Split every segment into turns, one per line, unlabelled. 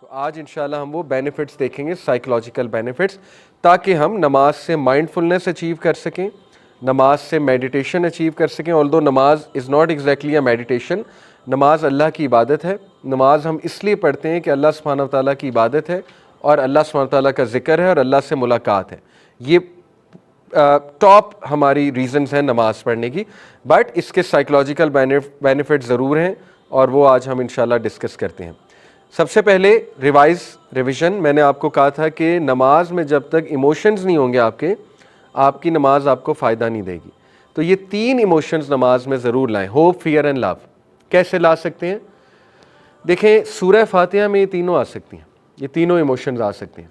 तो आज इंशाल्लाह हम वो बेनिफिट्स देखेंगे, साइकोलॉजिकल बेनिफिट्स, ताकि हम नमाज से माइंडफुलनेस अचीव कर सकें, नमाज से मेडिटेशन अचीव कर सकें। ऑल्दो नमाज is not exactly a meditation, नमाज अल्लाह की इबादत है। नमाज हम इसलिए पढ़ते हैं कि अल्लाह सुब्हानहू व तआला की इबादत है और अल्लाह सुब्हानहू व तआला का ज़िक्र है और अल्लाह से मुलाकात है। ये टॉप हमारी रीज़न्स हैं नमाज़ पढ़ने की। बट इसके साइकोलॉजिकल बेनिफिट ज़रूर हैं और वो आज हम इंशाल्लाह डिस्कस करते हैं। सबसे पहले रिवीजन, मैंने आपको कहा था कि नमाज में जब तक इमोशंस नहीं होंगे आपकी नमाज आपको फ़ायदा नहीं देगी। तो ये 3 इमोशंस नमाज में ज़रूर लाएं, होप, फियर एंड लव। कैसे ला सकते हैं? देखें, सूरह फातिहा में ये तीनों आ सकती हैं, ये तीनों इमोशंस आ सकते हैं।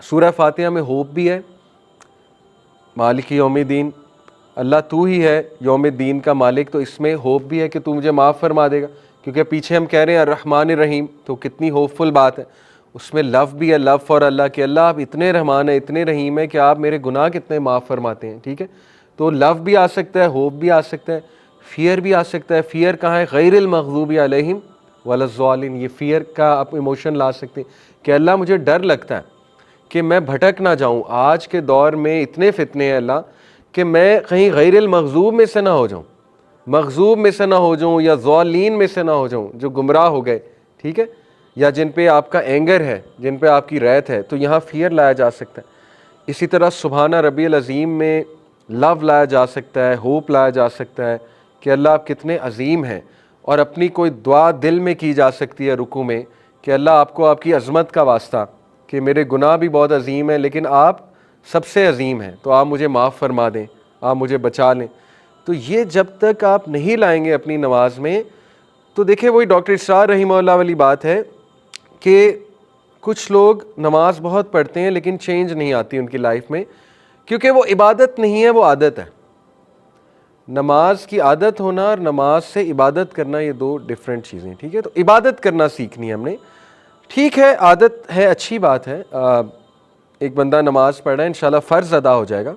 सूरह फातिहा में होप भी है, मालिक यौमिद्दीन, अल्लाह तू ही है यौमिद्दीन का मालिक, तो इसमें होप भी है कि तू मुझे माफ़ फरमा देगा, क्योंकि पीछे हम कह रहे हैं रहमान रहीम, तो कितनी होपफुल बात है। उसमें लव भी है, लव फॉर अल्लाह, कि अल्लाह आप इतने रहमान है, इतने रहीम है कि आप मेरे गुनाह कितने माफ़ फरमाते हैं। ठीक है, तो लव भी आ सकता है, होप भी आ सकता है, फियर भी आ सकता है। फियर कहाँ है? गैरिल मग़ज़ूबि अलैहिम वलज़्ज़ालिन, ये फियर का आप इमोशन ला सकते हैं कि अल्लाह मुझे डर लगता है कि मैं भटक ना जाऊँ। आज के दौर में इतने फितने हैं अल्लाह, कि मैं कहीं गैरिल मग़ज़ूब में से ना हो जाऊँ, मग़ज़ूब में से ना हो जाऊँ, या ज़ालिन में से ना हो जाऊँ, जो गुमराह हो गए। ठीक है, या जिन पे आपका एंगर है, जिन पे आपकी रैत है, तो यहाँ फियर लाया जा सकता है। इसी तरह सुबहाना रब्बियल अज़ीम में लव लाया जा सकता है, होप लाया जा सकता है कि अल्लाह आप कितने अज़ीम हैं। और अपनी कोई दुआ दिल में की जा सकती है रुकू में कि अल्लाह आपको आपकी अज़मत का वास्ता, कि मेरे गुनाह भी बहुत अजीम है लेकिन आप सबसे अजीम हैं, तो आप मुझे माफ़ फरमा दें, आप मुझे बचा लें। तो ये जब तक आप नहीं लाएंगे अपनी नमाज में, तो देखिए वही डॉक्टर इसरार रहीमहुल्लाह वाली बात है कि कुछ लोग नमाज बहुत पढ़ते हैं लेकिन चेंज नहीं आती उनकी लाइफ में, क्योंकि वो इबादत नहीं है, वो आदत है। नमाज की आदत होना और नमाज से इबादत करना ये दो डिफरेंट चीज़ें। ठीक है, तो इबादत करना सीखनी है हमने। ठीक है, आदत है, अच्छी बात है। एक बंदा नमाज पढ़ रहा है, इंशाल्लाह फ़र्ज़ अदा हो जाएगा,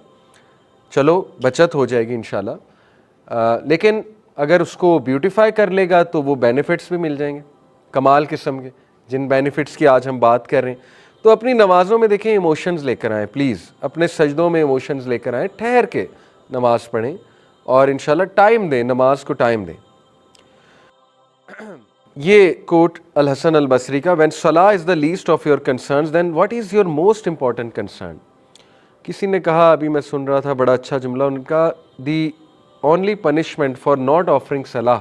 चलो बचत हो जाएगी इंशाल्लाह। लेकिन अगर उसको ब्यूटीफाई कर लेगा तो वो बेनिफिट्स भी मिल जाएंगे कमाल किस्म के, जिन बेनिफिट्स की आज हम बात कर रहे हैं। तो अपनी नमाज़ों में देखें इमोशंस लेकर आएँ प्लीज़, अपने सजदों में इमोशंस लेकर आएँ, ठहर के नमाज़ पढ़ें और इंशाल्लाह टाइम दें, नमाज को टाइम दें। ये कोट अल हसन अल बसरी का, व्हेन सलाह is the least of your concerns then what is your most important concern. किसी ने कहा, अभी मैं सुन रहा था, बड़ा अच्छा जुमला उनका, the only punishment for not offering सलाह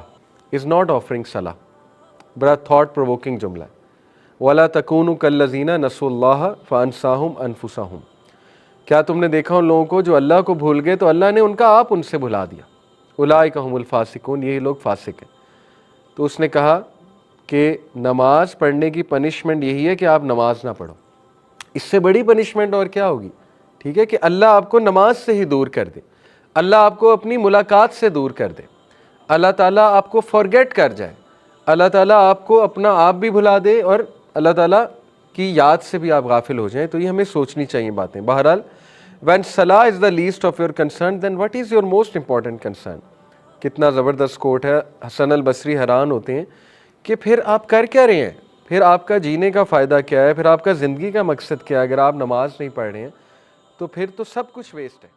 इज़ नॉट ऑफरिंग सलाह। बड़ा थॉट प्रोवोकिंग जुमला है। वला तकूनु कल्लज़ीना नसुल्लाह फ़अनसाहुम अनफुसहुम। क्या तुमने देखा उन लोगों को जो अल्लाह को भूल गए तो अल्लाह ने उनका आप उनसे भुला दिया। उलाइका हुमुल फासिकून, यही लोग फासिक हैं। तो उसने कहा कि नमाज पढ़ने की पनिशमेंट यही है कि आप नमाज ना पढ़ो, इससे बड़ी पनिशमेंट और क्या होगी। ठीक है, कि अल्लाह आपको नमाज से ही दूर कर दे, अल्लाह आपको अपनी मुलाकात से दूर कर दे, अल्लाह ताला आपको फॉरगेट कर जाए, अल्लाह ताला आपको अपना आप भी भुला दे और अल्लाह ताला की याद से भी आप गाफिल हो जाएं। तो ये हमें सोचनी चाहिए बातें। बहरहाल, व्हेन सलाह is the least of your concern then what is your most important concern. कितना ज़बरदस्त कोट है। हसन अल बसरी हैरान होते हैं कि फिर आप कर क्या रहे हैं, फिर आपका जीने का फ़ायदा क्या है, फिर आपका ज़िंदगी का मकसद क्या है। अगर आप नमाज नहीं पढ़ रहे हैं तो फिर तो सब कुछ वेस्ट है।